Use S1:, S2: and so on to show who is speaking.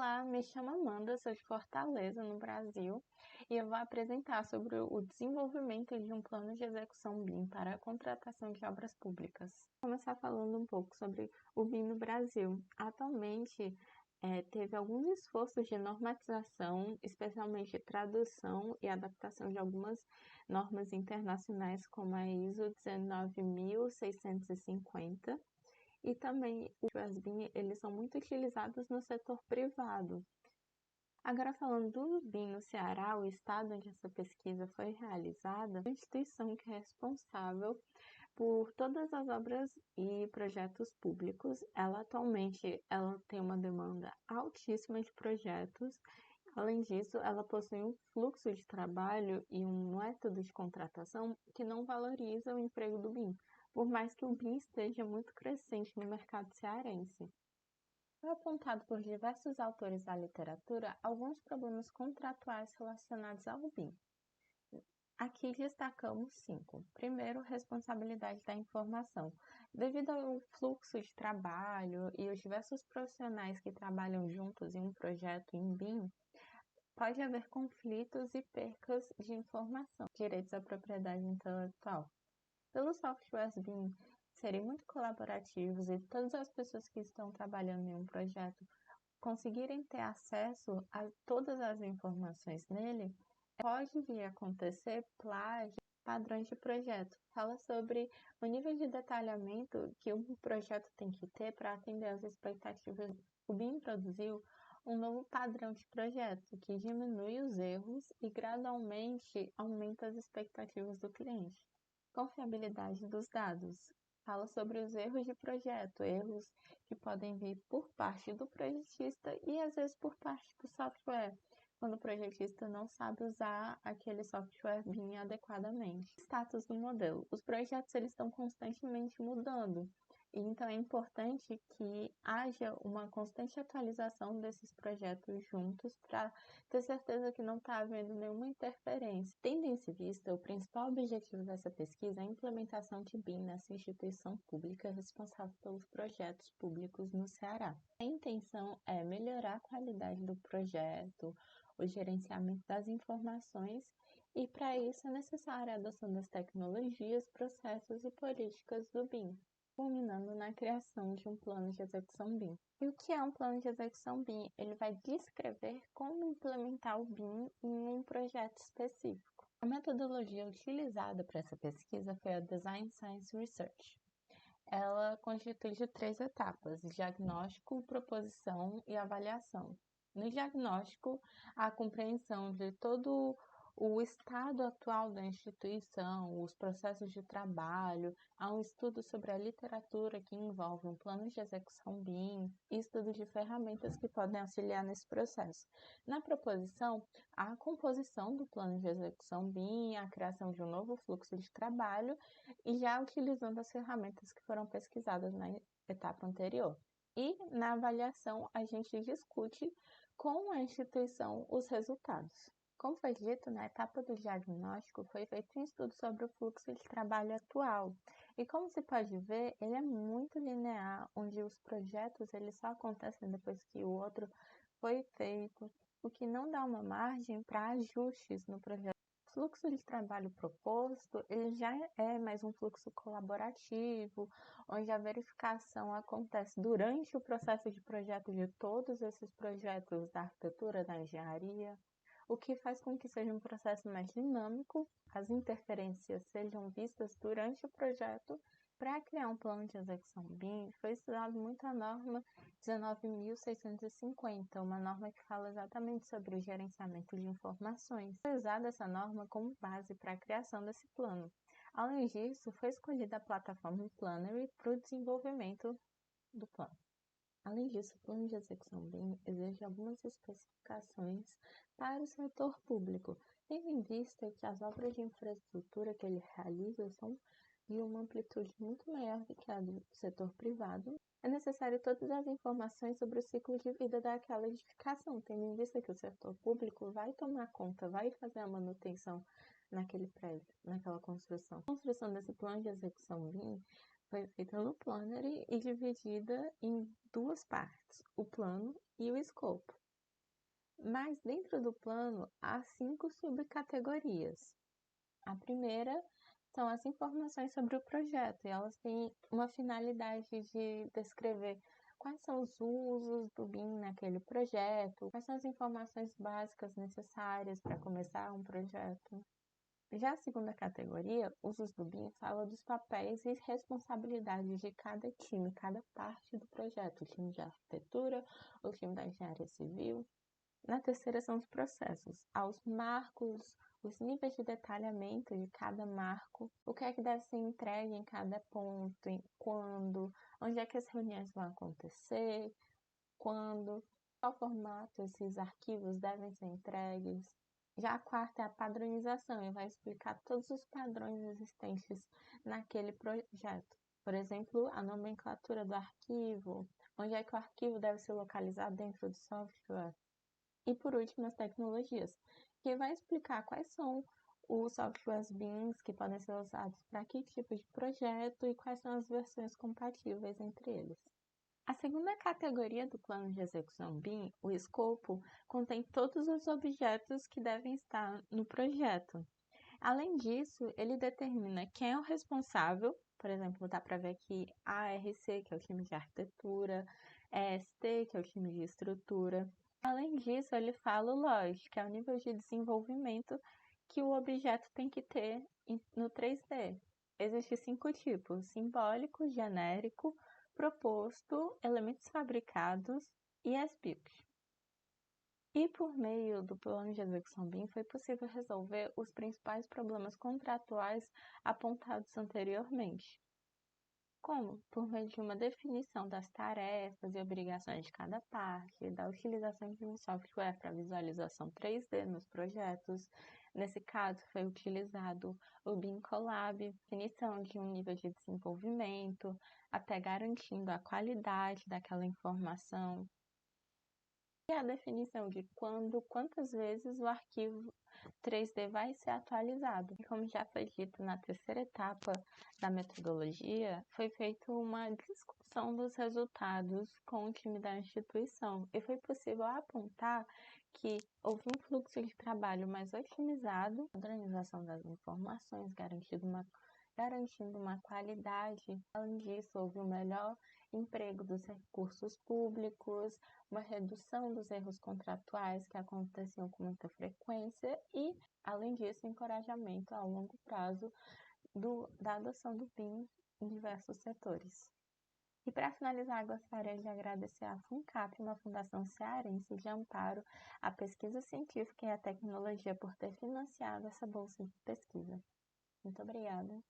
S1: Olá, me chamo Amanda, sou de Fortaleza, no Brasil, e eu vou apresentar sobre o desenvolvimento de um plano de execução BIM para a contratação de obras públicas. Vou começar falando um pouco sobre o BIM no Brasil. Atualmente, teve alguns esforços de normatização, especialmente tradução e adaptação de algumas normas internacionais, como a ISO 19650, e também os BIM, eles são muito utilizados no setor privado. Agora, falando do BIM no Ceará, o estado onde essa pesquisa foi realizada, a instituição que é responsável por todas as obras e projetos públicos. Ela atualmente tem uma demanda altíssima de projetos. Além disso, ela possui um fluxo de trabalho e um método de contratação que não valoriza o emprego do BIM, por mais que o BIM esteja muito crescente no mercado cearense. Foi apontado por diversos autores da literatura alguns problemas contratuais relacionados ao BIM. Aqui destacamos 5. Primeiro, responsabilidade da informação. Devido ao fluxo de trabalho e os diversos profissionais que trabalham juntos em um projeto em BIM, pode haver conflitos e percas de informação, direitos à propriedade intelectual. Pelos softwares BIM serem muito colaborativos e todas as pessoas que estão trabalhando em um projeto conseguirem ter acesso a todas as informações nele, pode vir a acontecer plágio, padrões de projeto. Fala sobre o nível de detalhamento que um projeto tem que ter para atender às expectativas. O BIM produziu um novo padrão de projeto que diminui os erros e gradualmente aumenta as expectativas do cliente. Confiabilidade dos dados. Fala sobre os erros de projeto, erros que podem vir por parte do projetista e às vezes por parte do software, quando o projetista não sabe usar aquele software BIM adequadamente. Status do modelo. Os projetos eles estão constantemente mudando. Então, é importante que haja uma constante atualização desses projetos juntos para ter certeza que não está havendo nenhuma interferência. Tendo isso em vista, o principal objetivo dessa pesquisa é a implementação de BIM nessa instituição pública responsável pelos projetos públicos no Ceará. A intenção é melhorar a qualidade do projeto, o gerenciamento das informações e, para isso, é necessária a adoção das tecnologias, processos e políticas do BIM, culminando na criação de um plano de execução BIM. E o que é um plano de execução BIM? Ele vai descrever como implementar o BIM em um projeto específico. A metodologia utilizada para essa pesquisa foi a Design Science Research. Ela constitui de 3 etapas: diagnóstico, proposição e avaliação. No diagnóstico, a compreensão de todo o estado atual da instituição, os processos de trabalho, há um estudo sobre a literatura que envolve um plano de execução BIM e estudo de ferramentas que podem auxiliar nesse processo. Na proposição, a composição do plano de execução BIM, a criação de um novo fluxo de trabalho e já utilizando as ferramentas que foram pesquisadas na etapa anterior. E na avaliação, a gente discute com a instituição os resultados. Como foi dito, na etapa do diagnóstico foi feito um estudo sobre o fluxo de trabalho atual. E como se pode ver, ele é muito linear, onde os projetos eles só acontecem depois que o outro foi feito, o que não dá uma margem para ajustes no projeto. O fluxo de trabalho proposto, ele já é mais um fluxo colaborativo, onde a verificação acontece durante o processo de projeto de todos esses projetos da arquitetura, da engenharia, o que faz com que seja um processo mais dinâmico, as interferências sejam vistas durante o projeto. Para criar um plano de execução BIM, foi estudado muito a norma 19.650, uma norma que fala exatamente sobre o gerenciamento de informações. Foi usada essa norma como base para a criação desse plano. Além disso, foi escolhida a plataforma Plannery para o desenvolvimento do plano. Além disso, o plano de execução BIM exige algumas especificações para o setor público, tendo em vista que as obras de infraestrutura que ele realiza são de uma amplitude muito maior do que a do setor privado. É necessário todas as informações sobre o ciclo de vida daquela edificação, tendo em vista que o setor público vai tomar conta, vai fazer a manutenção naquele prédio, naquela construção. A construção desse plano de execução BIM foi feita no Planner e dividida em 2 partes, o plano e o escopo. Mas dentro do plano há 5 subcategorias. A primeira são as informações sobre o projeto, e elas têm uma finalidade de descrever quais são os usos do BIM naquele projeto, quais são as informações básicas necessárias para começar um projeto. Já a segunda categoria, usos do BIM, fala dos papéis e responsabilidades de cada time, cada parte do projeto, o time de arquitetura, o time da engenharia civil. Na terceira são os processos, aos marcos, os níveis de detalhamento de cada marco, o que é que deve ser entregue em cada ponto, quando, onde é que as reuniões vão acontecer, quando, qual formato esses arquivos devem ser entregues. Já a quarta é a padronização e vai explicar todos os padrões existentes naquele projeto. Por exemplo, a nomenclatura do arquivo, onde é que o arquivo deve ser localizado dentro do software. E por último, as tecnologias, que vai explicar quais são os softwares BIMs que podem ser usados para que tipo de projeto e quais são as versões compatíveis entre eles. A segunda categoria do plano de execução BIM, o escopo, contém todos os objetos que devem estar no projeto. Além disso, ele determina quem é o responsável, por exemplo, dá para ver aqui ARC, que é o time de arquitetura, EST, que é o time de estrutura. Além disso, ele fala o LOD, que é o nível de desenvolvimento que o objeto tem que ter no 3D. Existem 5 tipos: simbólico, genérico, proposto, elementos fabricados e as-built. E por meio do plano de execução BIM foi possível resolver os principais problemas contratuais apontados anteriormente. Como? Por meio de uma definição das tarefas e obrigações de cada parte, da utilização de um software para visualização 3D nos projetos. Nesse caso, foi utilizado o BIM Collab, definição de um nível de desenvolvimento, até garantindo a qualidade daquela informação. E a definição de quando, quantas vezes o arquivo 3D vai ser atualizado. E como já foi dito na terceira etapa da metodologia, foi feita uma discussão dos resultados com o time da instituição e foi possível apontar que houve um fluxo de trabalho mais otimizado, padronização das informações, garantindo uma qualidade. Além disso, houve um melhor emprego dos recursos públicos, uma redução dos erros contratuais que aconteciam com muita frequência e, além disso, encorajamento a longo prazo da adoção do BIM em diversos setores. E para finalizar, gostaria de agradecer à FUNCAP, uma fundação cearense de amparo à pesquisa científica e à tecnologia, por ter financiado essa bolsa de pesquisa. Muito obrigada.